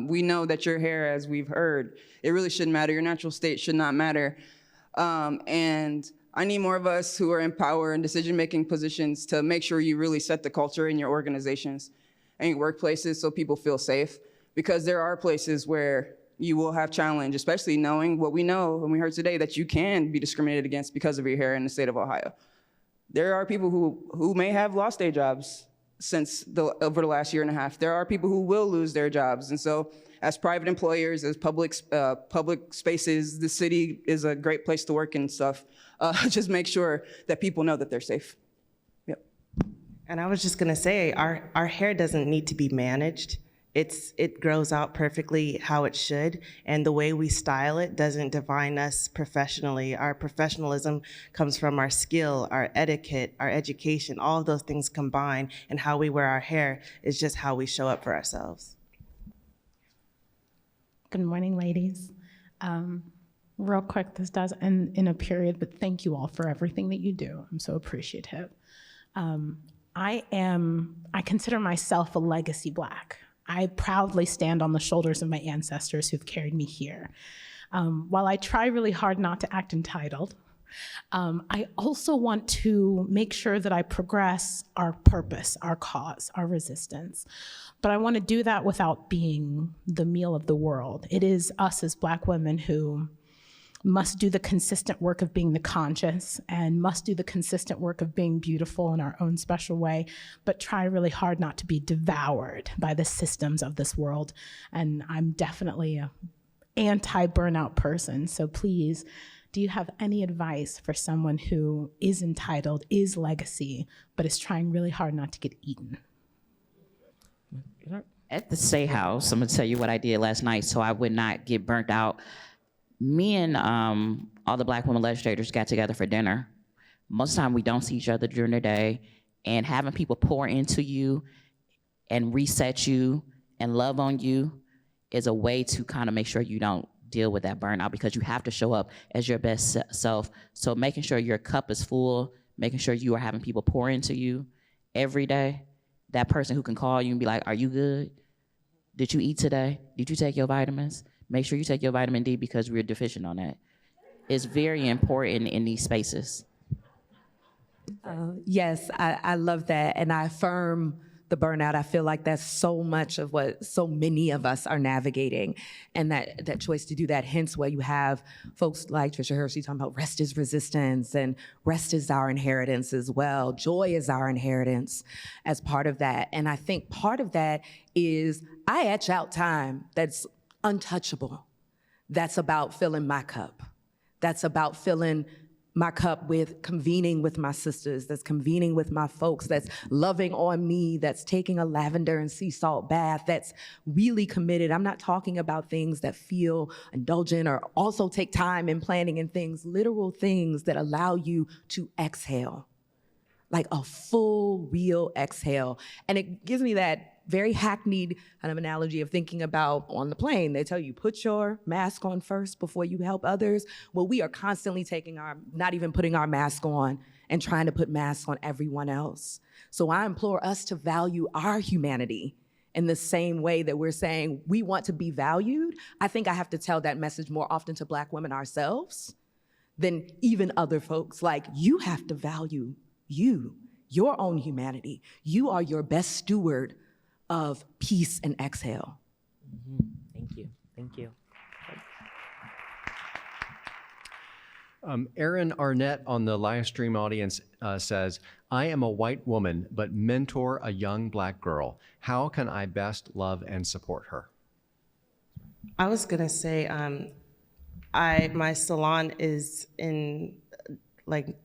we know that your hair, as we've heard, it really shouldn't matter. Your natural state should not matter. And I need more of us who are in power and decision-making positions to make sure you really set the culture in your organizations and your workplaces so people feel safe. Because there are places where you will have challenge, especially knowing what we know and we heard today, that you can be discriminated against because of your hair in the state of Ohio. There are people who may have lost their jobs over the last year and a half. There are people who will lose their jobs. And so as private employers, as public spaces, the city is a great place to work and stuff. Just make sure that people know that they're safe. Yep. And I was just gonna say, our hair doesn't need to be managed. It grows out perfectly how it should, and the way we style it doesn't define us professionally. Our professionalism comes from our skill, our etiquette, our education, all of those things combined, and how we wear our hair is just how we show up for ourselves. Good morning, ladies. Real quick, this does end in a period, but thank you all for everything that you do. I'm so appreciative. I consider myself a legacy Black. I proudly stand on the shoulders of my ancestors who've carried me here. While I try really hard not to act entitled, I also want to make sure that I progress our purpose, our cause, our resistance. But I want to do that without being the meal of the world. It is us as Black women who must do the consistent work of being the conscious and must do the consistent work of being beautiful in our own special way, but try really hard not to be devoured by the systems of this world. And I'm definitely an anti-burnout person, so please, do you have any advice for someone who is entitled, is legacy, but is trying really hard not to get eaten? At the Say House, I'm gonna tell you what I did last night so I would not get burnt out. Me and all the Black women legislators got together for dinner. Most of the time we don't see each other during the day, and having people pour into you and reset you and love on you is a way to kind of make sure you don't deal with that burnout, because you have to show up as your best self. So making sure your cup is full, making sure you are having people pour into you every day. That person who can call you and be like, are you good? Did you eat today? Did you take your vitamins? Make sure you take your vitamin D because we're deficient on that. It's very important in these spaces. Yes, I love that, and I affirm the burnout. I feel like that's so much of what so many of us are navigating, and that choice to do that, hence why you have folks like Trisha Hershey talking about rest is resistance, and rest is our inheritance as well. Joy is our inheritance as part of that, and I think part of that is I etch out time that's untouchable. That's about filling my cup. That's about filling my cup with convening with my sisters, that's convening with my folks, that's loving on me, that's taking a lavender and sea salt bath, that's really committed. I'm not talking about things that feel indulgent or also take time in planning and things, literal things that allow you to exhale, like a full, real exhale. And it gives me that very hackneyed kind of analogy of thinking about on the plane. They tell you, put your mask on first before you help others. Well, we are constantly not even putting our mask on and trying to put masks on everyone else. So I implore us to value our humanity in the same way that we're saying we want to be valued. I think I have to tell that message more often to Black women ourselves than even other folks. Like, you have to value you. your own humanity. You are your best steward of peace and exhale. Thank you. Thank you. Erin Arnett on the live stream audience says, I am a white woman, but mentor a young Black girl. How can I best love and support her? I was gonna say, my salon is in like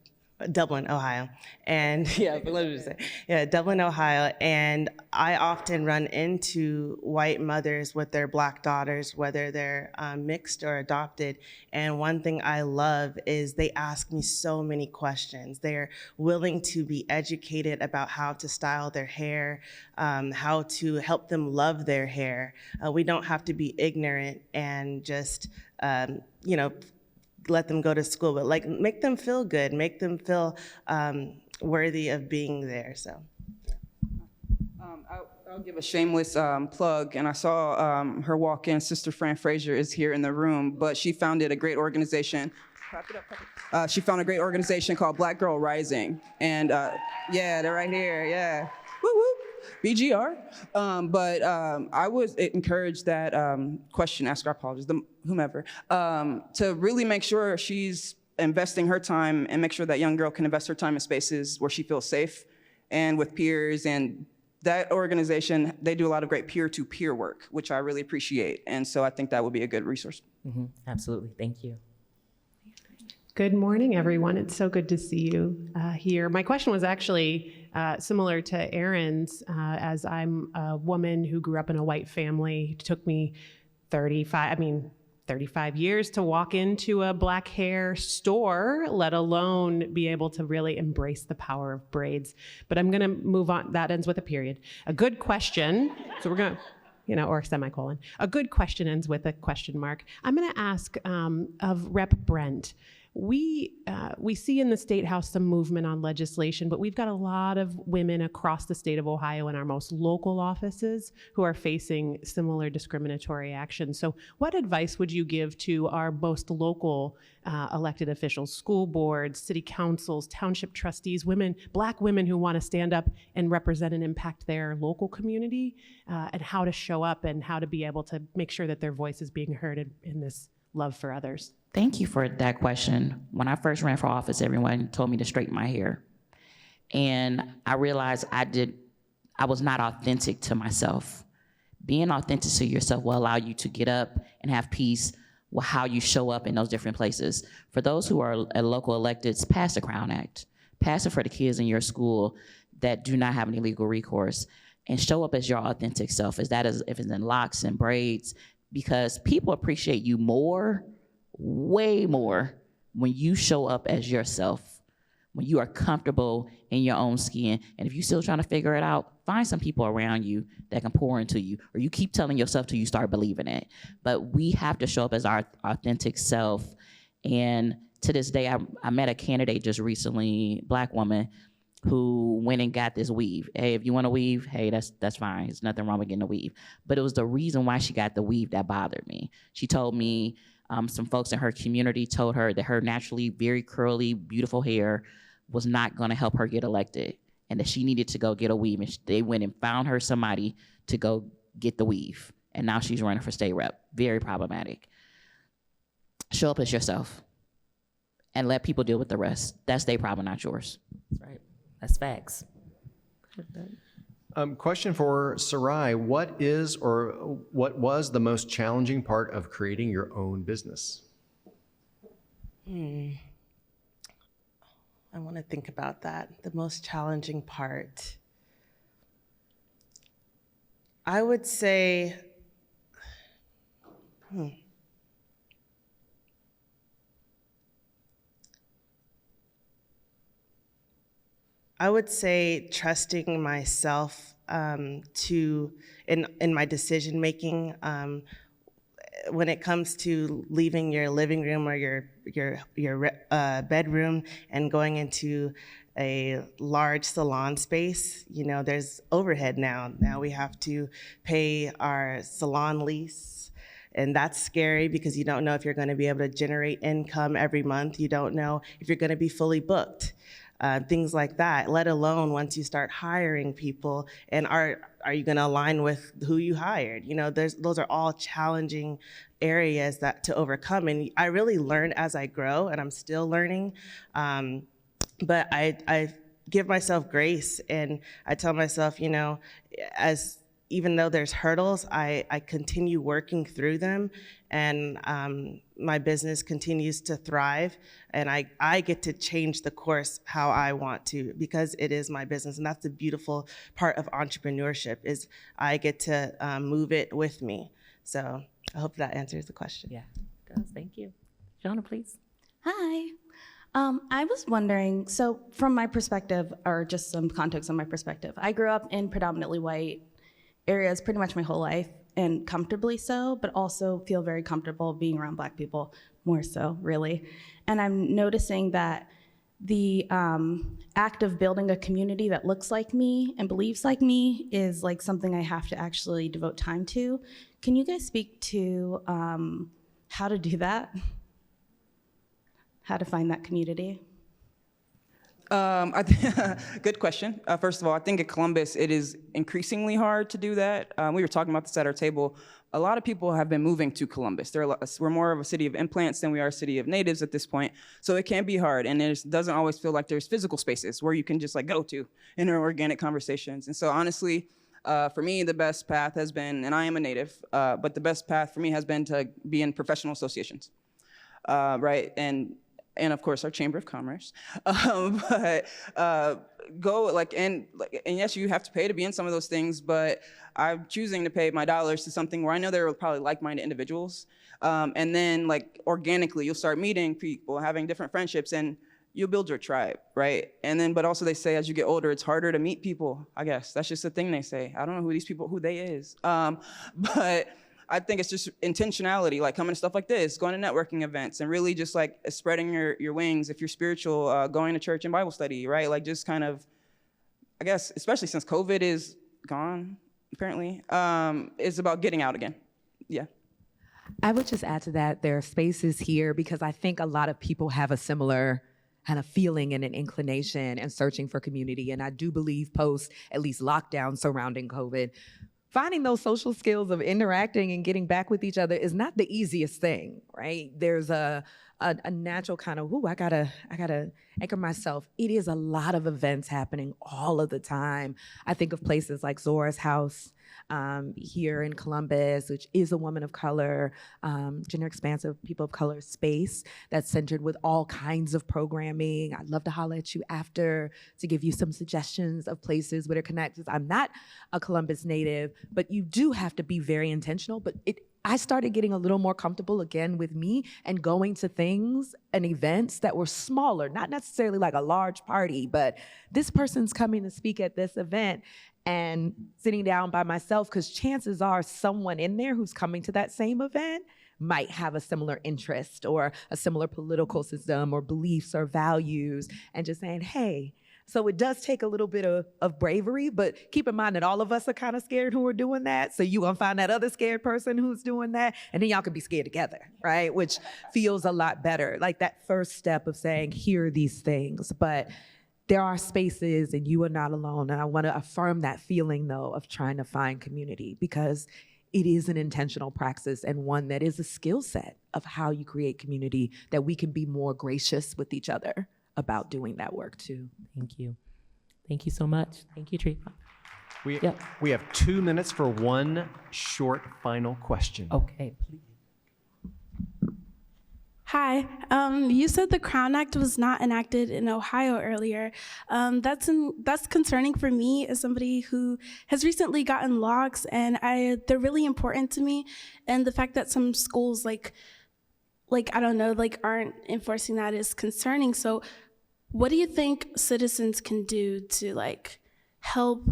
Dublin, Ohio, and Dublin, Ohio, and I often run into white mothers with their Black daughters, whether they're mixed or adopted, and one thing I love is they ask me so many questions. They're willing to be educated about how to style their hair, how to help them love their hair. We don't have to be ignorant and just, let them go to school, but like make them feel good, make them feel worthy of being there. So, I'll give a shameless plug, and I saw her walk in. Sister Fran Frazier is here in the room, but she founded a great organization. She founded a great organization called Black Girl Rising, and yeah, they're right here. Yeah, woo woo. BGR. But I would encourage that question, ask our apologists, whomever, to really make sure she's investing her time and make sure that young girl can invest her time in spaces where she feels safe and with peers. And that organization, they do a lot of great peer-to-peer work, which I really appreciate. And so I think that would be a good resource. Absolutely. Thank you. Good morning, everyone. It's so good to see you here. My question was actually similar to Erin's, as I'm a woman who grew up in a white family. It took me 35 years to walk into a Black hair store, let alone be able to really embrace the power of braids. But I'm gonna move on. That ends with a period. A good question, so we're gonna, or a semicolon. A good question ends with a question mark. I'm gonna ask of Rep. Brent. We see in the State House some movement on legislation, but we've got a lot of women across the state of Ohio in our most local offices who are facing similar discriminatory action. So what advice would you give to our most local elected officials, school boards, city councils, township trustees, women, Black women who want to stand up and represent and impact their local community, and how to show up and how to be able to make sure that their voice is being heard in this love for others? Thank you for that question. When I first ran for office, everyone told me to straighten my hair. And I realized I was not authentic to myself. Being authentic to yourself will allow you to get up and have peace with how you show up in those different places. For those who are local electeds, pass the Crown Act. Pass it for the kids in your school that do not have any legal recourse, and show up as your authentic self. If it's in locks and braids, because people appreciate you more, way more, when you show up as yourself, when you are comfortable in your own skin. And if you're still trying to figure it out, find some people around you that can pour into you, or you keep telling yourself till you start believing it. But we have to show up as our authentic self. And to this day, I met a candidate just recently, Black woman, who went and got this weave. Hey, if you want to weave, hey, that's fine. There's nothing wrong with getting a weave. But it was the reason why she got the weave that bothered me. She told me some folks in her community told her that her naturally very curly, beautiful hair was not going to help her get elected, and that she needed to go get a weave. And they went and found her somebody to go get the weave. And now she's running for state rep. Very problematic. Show up as yourself and let people deal with the rest. That's their problem, not yours. That's right. That's facts. Question for Sarai. What is or what was the most challenging part of creating your own business? I want to think about that. The most challenging part. I would say, trusting myself in my decision making when it comes to leaving your living room or your bedroom and going into a large salon space. There's overhead now. Now we have to pay our salon lease. And that's scary because you don't know if you're going to be able to generate income every month. You don't know if you're going to be fully booked. things like that, let alone once you start hiring people, and are you gonna align with who you hired? You know, those are all challenging areas that to overcome, and I really learn as I grow, and I'm still learning. But I give myself grace, and I tell myself, you know, even though there's hurdles, I continue working through them, and my business continues to thrive, and I get to change the course how I want to, because it is my business, and that's the beautiful part of entrepreneurship, is I get to move it with me. So I hope that answers the question. Yeah, it does. Thank you. Jonna, please. Hi. I was wondering, so from my perspective, or just some context on my perspective, I grew up in predominantly white areas pretty much my whole life, and comfortably so, but also feel very comfortable being around Black people, more so, really. And I'm noticing that the act of building a community that looks like me and believes like me is like something I have to actually devote time to. Can you guys speak to how to do that? How to find that community? Good question. First of all, I think at Columbus, it is increasingly hard to do that. We were talking about this at our table. A lot of people have been moving to Columbus. We're more of a city of implants than we are a city of natives at this point. So it can be hard, and it doesn't always feel like there's physical spaces where you can just like go to in our organic conversations. And so honestly, for me, the best path has been, and I am a native, but the best path for me has been to be in professional associations, right? And of course our Chamber of Commerce, but go and yes, you have to pay to be in some of those things, but I'm choosing to pay my dollars to something where I know there are probably like-minded individuals, and then like organically you'll start meeting people, having different friendships, and you'll build your tribe, right? And then, but also they say as you get older, it's harder to meet people. I guess that's just the thing they say. I don't know who they is, but I think it's just intentionality, like coming to stuff like this, going to networking events, and really just like spreading your wings. If you're spiritual, going to church and Bible study, right? Like just kind of, I guess, especially since COVID is gone, apparently, it's about getting out again. Yeah. I would just add to that, there are spaces here because I think a lot of people have a similar kind of feeling and an inclination and searching for community. And I do believe post at least lockdown surrounding COVID, finding those social skills of interacting and getting back with each other is not the easiest thing, right? There's a natural kind of, I gotta anchor myself. It is a lot of events happening all of the time. I think of places like Zora's House here in Columbus, which is a woman of color, gender expansive, people of color space that's centered with all kinds of programming. I'd love to holler at you after to give you some suggestions of places where they're connected. I'm not a Columbus native, but you do have to be very intentional. But I started getting a little more comfortable again with me and going to things and events that were smaller, not necessarily like a large party, but this person's coming to speak at this event, and sitting down by myself, because chances are someone in there who's coming to that same event might have a similar interest or a similar political system or beliefs or values, and just saying, hey. So it does take a little bit of bravery, but keep in mind that all of us are kind of scared who are doing that. So you gonna find that other scared person who's doing that, and then y'all can be scared together, right? Which feels a lot better. Like that first step of saying, here are these things, but there are spaces and you are not alone. And I wanna affirm that feeling though of trying to find community, because it is an intentional praxis and one that is a skill set of how you create community, that we can be more gracious with each other about doing that work too. Thank you. Thank you so much. Thank you, Tree. We have 2 minutes for one short final question. Okay, please. Hi, you said the Crown Act was not enacted in Ohio earlier. That's concerning for me as somebody who has recently gotten locks, and they're really important to me. And the fact that some schools I don't know, aren't enforcing that is concerning. So what do you think citizens can do to help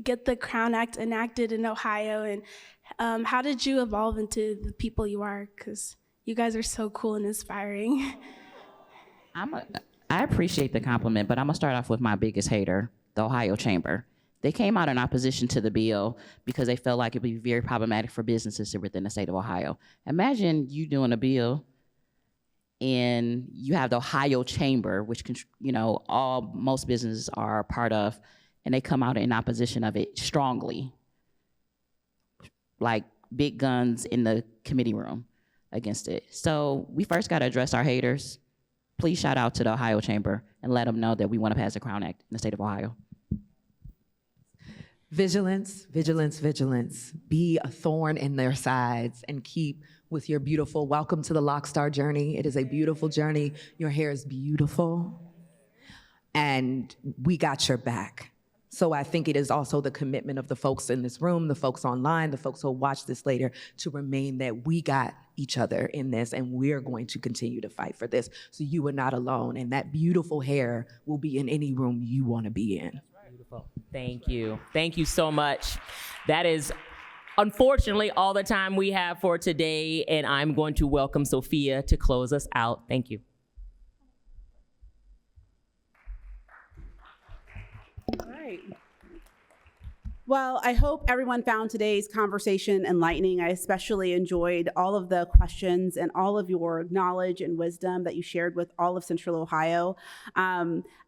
get the Crown Act enacted in Ohio? And how did you evolve into the people you are? Because you guys are so cool and inspiring. I appreciate the compliment, but I'm gonna start off with my biggest hater, the Ohio Chamber. They came out in opposition to the bill because they felt like it'd be very problematic for businesses within the state of Ohio. Imagine you doing a bill and you have the Ohio Chamber, which most businesses are a part of, and they come out in opposition of it strongly, like big guns in the committee room against it. So we first got to address our haters. Please shout out to the Ohio Chamber and let them know that we want to pass the Crown Act in the state of Ohio. Vigilance, vigilance, vigilance. Be a thorn in their sides and keep with your beautiful, welcome to the Lockstar journey. It is a beautiful journey. Your hair is beautiful. And we got your back. So I think it is also the commitment of the folks in this room, the folks online, the folks who will watch this later, to remain that we got each other in this, and we're going to continue to fight for this. So you are not alone, and that beautiful hair will be in any room you want to be in. Beautiful. Thank you. Thank you so much. That is unfortunately all the time we have for today, and I'm going to welcome Sophia to close us out. Thank you. All right. Well, I hope everyone found today's conversation enlightening. I especially enjoyed all of the questions and all of your knowledge and wisdom that you shared with all of Central Ohio.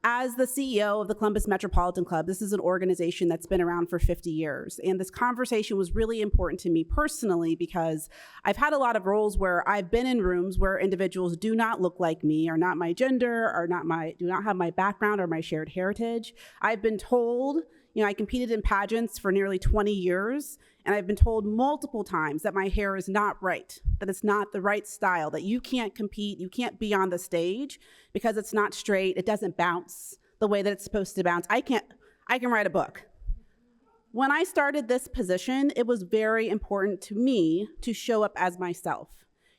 As the CEO of the Columbus Metropolitan Club, this is an organization that's been around for 50 years. And this conversation was really important to me personally because I've had a lot of roles where I've been in rooms where individuals do not look like me, are not my gender, do not have my background or my shared heritage. I've been told, I competed in pageants for nearly 20 years, and I've been told multiple times that my hair is not right, that it's not the right style, that you can't compete, you can't be on the stage because it's not straight, it doesn't bounce the way that it's supposed to bounce. I can write a book. When I started this position, it was very important to me to show up as myself.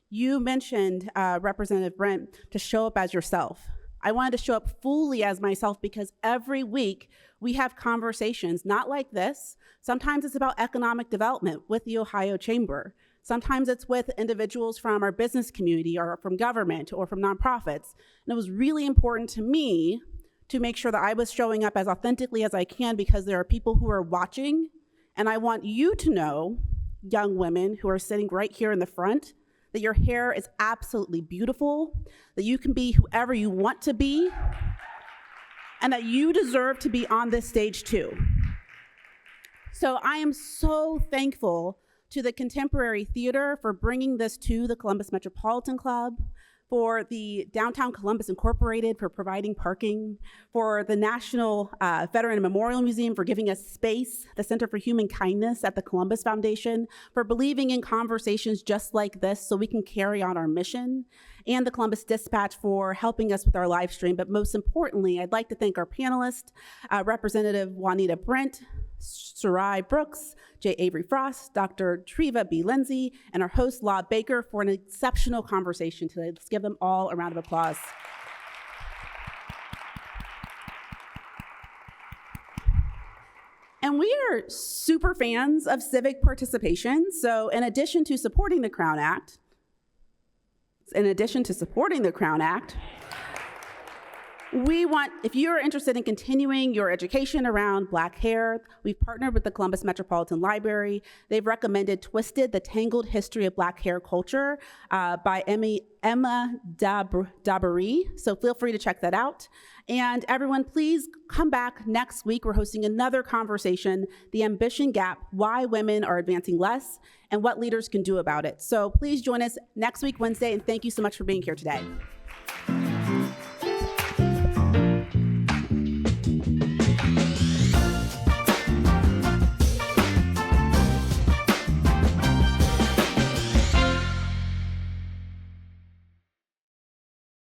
You mentioned, Representative Brent, to show up as yourself. I wanted to show up fully as myself because every week we have conversations, not like this. Sometimes it's about economic development with the Ohio Chamber. Sometimes it's with individuals from our business community or from government or from nonprofits. And it was really important to me to make sure that I was showing up as authentically as I can because there are people who are watching. And I want you to know, young women who are sitting right here in the front, that your hair is absolutely beautiful, that you can be whoever you want to be, and that you deserve to be on this stage too. So I am so thankful to the Contemporary Theater for bringing this to the Columbus Metropolitan Club, for the Downtown Columbus Incorporated for providing parking, for the National Veteran Memorial Museum for giving us space, the Center for Human Kindness at the Columbus Foundation for believing in conversations just like this so we can carry on our mission, and the Columbus Dispatch for helping us with our live stream. But most importantly, I'd like to thank our panelists, Representative Juanita Brent, Sarai Brooks, J. Avery Frost, Dr. Treva B. Lindsay, and our host, La Baker, for an exceptional conversation today. Let's give them all a round of applause. And we are super fans of civic participation. So in addition to supporting the Crown Act, we want, if you're interested in continuing your education around Black hair, we've partnered with the Columbus Metropolitan Library. They've recommended Twisted, The Tangled History of Black Hair Culture by Emma Dabary. So feel free to check that out. And everyone, please come back next week. We're hosting another conversation, The Ambition Gap, Why Women Are Advancing Less, and what leaders can do about it. So please join us next week, Wednesday, and thank you so much for being here today.